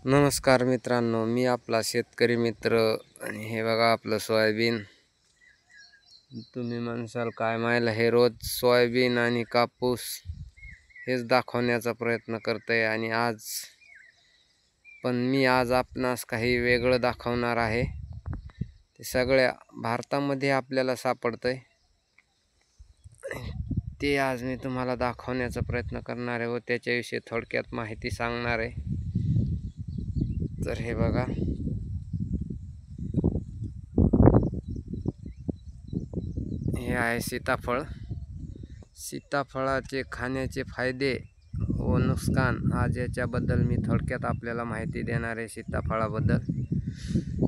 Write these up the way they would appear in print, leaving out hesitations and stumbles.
नमस्कार मित्रांनो, मी आपला शेतकरी मित्र आणि हे बघा आपलं सोयाबीन। तुम्ही म्हणसाल काय मायला हे रोज सोयाबीन आणि कापूस हेच दाखवण्याचा प्रयत्न करतोय आणि मी आज आपणास काही वेगळं दाखवणार आहे। ते सगळ्या भारतामध्ये आपल्याला सापडतंय, ते आज मी तुम्हाला दाखवण्याचा प्रयत्न करणार आहे व त्याच्याविषयी थोडक्यात माहिती सांगणार आहे। तर हे बघा, हे आहे सीताफळ। सीताफळाचे खाण्याचे फायदे व नुकसान आज याच्याबद्दल मी थोडक्यात आपल्याला माहिती देणार आहे।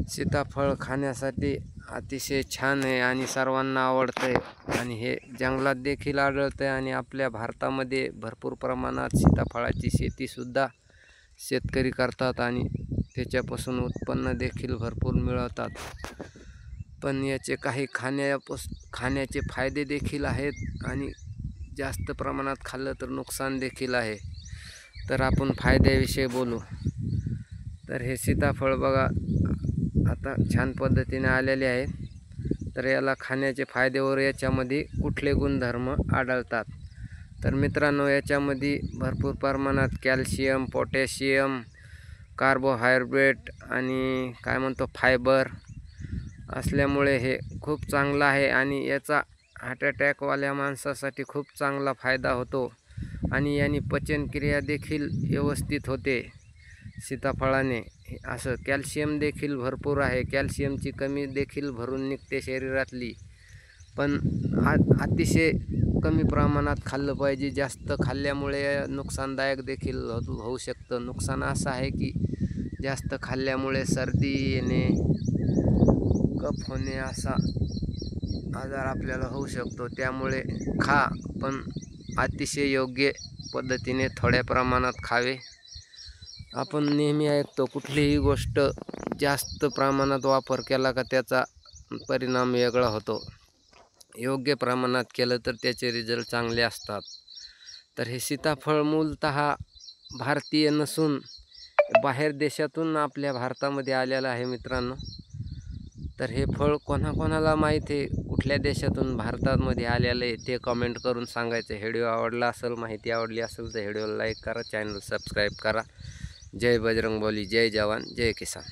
सीताफळ खाण्यासाठी अतिशय छान आहे आणि सर्वांना आवडते आणि हे जंगलात देखील आढळते आणि आपल्या भारतामध्ये भरपूर प्रमाणात सीताफळाची शेती सुद्धा शेतकरी करतात आणि त्याच्यापासून उत्पन्न देखील भरपूर मिळवतात। पण याचे काही खाण्याचे फायदे देखील आहेत आणि जास्त प्रमाणात खाल्लं तर नुकसान देखील आहे। तर आपण फायद्याविषयी बोलू। तर हे सीताफळ बघा आता छान पद्धतीने आलेले आहे। तर याला खाण्याचे फायदे व याच्यामध्ये कुठले गुणधर्म आढळतात, तर मित्रांनो याच्यामध्ये भरपूर प्रमाणात कॅल्शियम, पोटॅशियम, कार्बोहायड्रेट आणि फायबर असल्यामुळे हे खूप चांगलं आहे आणि याचा हार्ट अटॅकवाल्या माणसासाठी खूप चांगला फायदा होतो आणि याने पचनक्रिया देखील व्यवस्थित होते। सीताफळाने असं कॅल्शियम देखील भरपूर आहे, कॅल्शियमची कमी देखील भरून निघते शरीरातली। पण अतिशय कमी प्रमाणात खाल्लं पाहिजे, जास्त खाल्ल्यामुळे नुकसानदायक देखील होऊ शकतं। नुकसान असं आहे की जास्त खाल्ल्यामुळे सर्दी येणे, कफ होणे असा आजार आपल्याला होऊ शकतो। त्यामुळे खा, पण अतिशय योग्य पद्धतीने थोड्या प्रमाणात खावे। आपण नेहमी ऐकतो कुठलीही गोष्ट जास्त प्रमाणात वापर केला का त्याचा परिणाम वेगळा होतो, योग्य प्रमाणात केलं तर त्याचे रिझल्ट चांगले असतात। तर हे सीताफळ मूलतः भारतीय नसून बाहेर देशातून आपल्या भारतामध्ये आलेलं आहे मित्रांनो। तर हे फळ कोणाकोणाला माहीत आहे कुठल्या देशातून भारतामध्ये आलेलं आहे ते कमेंट करून सांगायचं। व्हिडिओ आवडला असेल, माहिती आवडली असेल तर व्हिडिओला लाईक करा, चॅनल सबस्क्राईब करा। जय बजरंगबली, जय जवान, जय किसान।